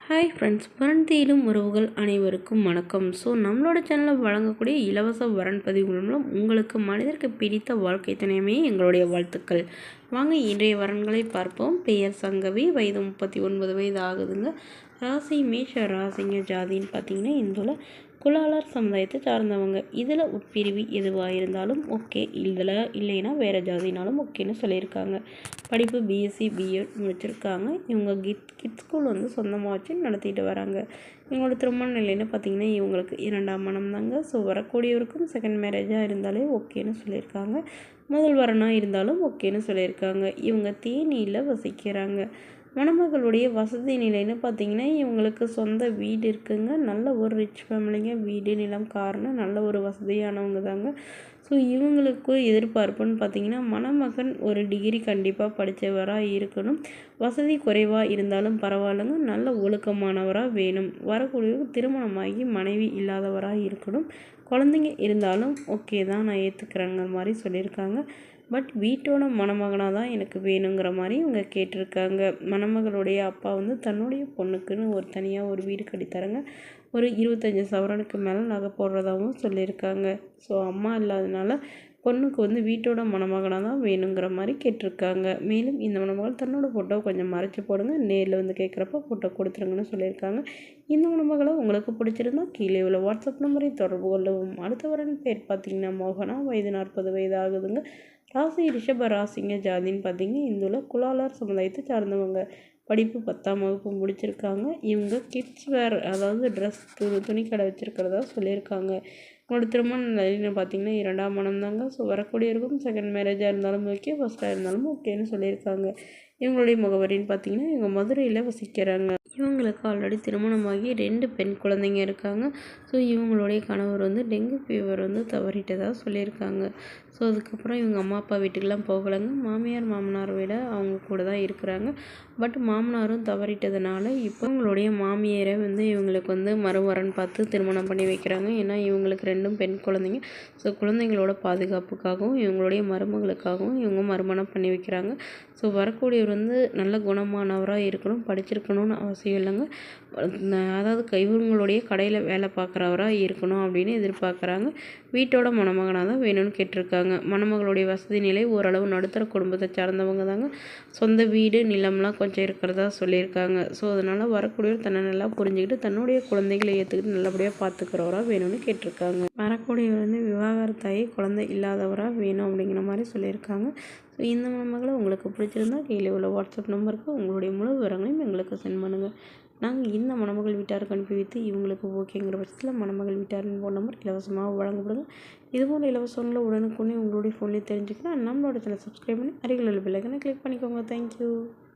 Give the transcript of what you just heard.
Hi friends, வரன் தேடும் உறவுகள் அனைவருக்கும் வணக்கம். ஸோ நம்மளோட சேனலில் வழங்கக்கூடிய இலவச வரன் பதிவுகள் மூலம் உங்களுக்கு மனிதருக்கு பிடித்த வாழ்க்கை துணையுமே எங்களுடைய வாழ்த்துக்கள். வாங்க இன்றைய வரன்களை பார்ப்போம். பெயர் சங்கவி, வயது 39 வயது ஆகுதுங்க. ராசி மேஷ ராசிங்க. ஜாதின்னு பார்த்தீங்கன்னா இந்துல குலாளர் சமுதாயத்தை சார்ந்தவங்க. இதில் உட்பிரிவு எதுவாக இருந்தாலும் ஓகே, இதில் இல்லைன்னா வேறு ஜாதினாலும் ஓகேன்னு சொல்லியிருக்காங்க. படிப்பு பிஎஸ்சி பிஎட் முடிச்சிருக்காங்க. இவங்க கிட் ஸ்கூல் சொந்தமாக வச்சு நடத்திட்டு வராங்க. இவங்களோட திருமண நிலைன்னு பார்த்தீங்கன்னா இவங்களுக்கு 2ஆம் மனம் தாங்க. ஸோ வரக்கூடியவருக்கும் செகண்ட் மேரேஜாக இருந்தாலே ஓகேன்னு சொல்லியிருக்காங்க. முதல் வரனாக இருந்தாலும் ஓகேன்னு சொல்லியிருக்காங்க. இவங்க தேனியில் வசிக்கிறாங்க. மணமகளுடைய வசதி நிலைன்னு பார்த்தீங்கன்னா இவங்களுக்கு சொந்த வீடு இருக்குங்க. நல்ல ஒரு ரிச் ஃபேமிலிங்க. வீடு, நிலம், கார்னு நல்ல ஒரு வசதியானவங்க தாங்க. ஸோ இவங்களுக்கு எதிர்பார்ப்புன்னு பார்த்தீங்கன்னா மணமகன் ஒரு டிகிரி கண்டிப்பாக படித்தவராக இருக்கணும். வசதி குறைவாக இருந்தாலும் பரவாயில்லைங்க, நல்ல ஒழுக்கமானவராக வேணும். வரக்கூடியவருக்கு திருமணமாகி மனைவி இல்லாதவராக இருக்கணும். குழந்தைங்க இருந்தாலும் ஓகே தான், நான் ஏற்றுக்கிறேங்கிற மாதிரி சொல்லியிருக்காங்க. பட் வீட்டோட மணமகனாக தான் எனக்கு வேணுங்கிற மாதிரி இவங்க கேட்டிருக்காங்க. மணமகளுடைய அப்பா தன்னுடைய பொண்ணுக்குன்னு ஒரு தனியாக ஒரு வீடு கட்டித்தராங்க. ஒரு 25 சவரனுக்கு மேலே நகை போடுறதாகவும் சொல்லியிருக்காங்க. ஸோ அம்மா இல்லாதனால பொண்ணுக்கு வீட்டோட மணமகனாக தான் வேணுங்கிற மாதிரி கேட்டிருக்காங்க. மேலும் இந்த மணமகள் தன்னோட ஃபோட்டோ கொஞ்சம் மறைச்சி போடுங்க, நேரில் கேட்குறப்ப ஃபோட்டோ கொடுத்துருங்கன்னு சொல்லியிருக்காங்க. இந்த மணமகளை உங்களுக்கு பிடிச்சிருந்தா கீழே உள்ள வாட்ஸ்அப் நம்பரை தொடர்பு கொள்ளவும். அடுத்த வரன் பேர் பார்த்தீங்கன்னா மோகனா, வயது 40 வயது ஆகுதுங்க. ராசி ரிஷப ராசிங்க. ஜாதின்னு பார்த்தீங்கன்னா இந்துல குலாளர் சமுதாயத்தை சார்ந்தவங்க. படிப்பு 10ஆம் வகுப்பு முடிச்சிருக்காங்க. இவங்க கிட்ஸ் வேர், அதாவது ட்ரெஸ் துணி கடை வச்சுருக்கிறதா சொல்லியிருக்காங்க. உங்களோட திருமண நிலைன்னு பார்த்தீங்கன்னா 2ஆம் மனம் தாங்க. ஸோ வரக்கூடியவருக்கும் செகண்ட் மேரேஜாக இருந்தாலும் ஓகே, ஃபஸ்ட்டாக இருந்தாலும் ஓகேன்னு சொல்லியிருக்காங்க. இவங்களுடைய முகவரின்னு பார்த்தீங்கன்னா இவங்க மதுரையில் வசிக்கிறாங்க. இவங்களுக்கு ஆல்ரெடி திருமணமாகி 2 பெண் குழந்தைங்க இருக்காங்க. ஸோ இவங்களுடைய கணவர் டெங்கு ஃபீவர் தவறிட்டதாக சொல்லியிருக்காங்க. ஸோ அதுக்கப்புறம் இவங்க அம்மா அப்பா வீட்டுக்கெலாம் போகலைங்க. மாமியார் மாமனார் விட அவங்க கூட தான் இருக்கிறாங்க. பட் மாமனாரும் தவறிட்டதுனால இப்போ இவங்களுடைய மாமியாரை இவங்களுக்கு மறுவரன் பார்த்து திருமணம் பண்ணி வைக்கிறாங்க. ஏன்னா இவங்களுக்கு 2 பெண் குழந்தைங்க. ஸோ குழந்தைங்களோட பாதுகாப்புக்காகவும் இவங்களுடைய மருமகளுக்காகவும் இவங்க மறுமணம் பண்ணி வைக்கிறாங்க. ஸோ வரக்கூடியவர் நல்ல குணமானவராக இருக்கணும், படிச்சிருக்கணும்னு அவசியம் இல்லைங்க. அதாவது இவங்களுடைய கடையில் வேலை பார்க்குறவராக இருக்கணும் அப்படின்னு எதிர்பார்க்குறாங்க. வீட்டோட மணமகனாக தான் வேணும்னு கேட்டிருக்காங்க. மணமகளுடைய வசதி நிலை ஓரளவு நடுத்தர குடும்பத்தை சார்ந்தவங்க தாங்க. சொந்த வீடு, நிலம்லாம் கொஞ்சம் இருக்கிறதா சொல்லியிருக்காங்க. ஸோ அதனால் வரக்கூடியவர் தன்னை நல்லா புரிஞ்சுக்கிட்டு தன்னுடைய குழந்தைகளை ஏற்றுக்கிட்டு நல்லபடியாக பார்த்துக்கிறவராக வேணும்னு கேட்டிருக்காங்க. வரக்கூடியவர் விவாகரத்தாகி குழந்தை இல்லாதவராக வேணும் அப்படிங்கிற மாதிரி சொல்லியிருக்காங்க. ஸோ இந்த மணமகளை உங்களுக்கு பிடிச்சிருந்தா கீழே உள்ள வாட்ஸ்அப் நம்பருக்கு உங்களுடைய முழு விவரங்களையும் எங்களுக்கு சென்ட் பண்ணுங்கள். நாங்கள் இந்த மணமகள் வீட்டாருக்கு அனுப்பி வைத்து இவங்களுக்கு ஓகேங்கிற பட்சத்தில் மணமகள் வீட்டாரின் ஃபோன் நம்பர் இலவசமாக வழங்கப்படுங்க. இதுபோல் இலவசங்களை உடனுக்குடனே உங்களுடைய ஃபோன்லேயே தெரிஞ்சுக்கலாம். நம்மளோட சேனல் சப்ஸ்கிரைப் பண்ணி அருகில் உள்ள பெல் ஐகானை கிளிக் பண்ணிக்கோங்க. தேங்க்யூ.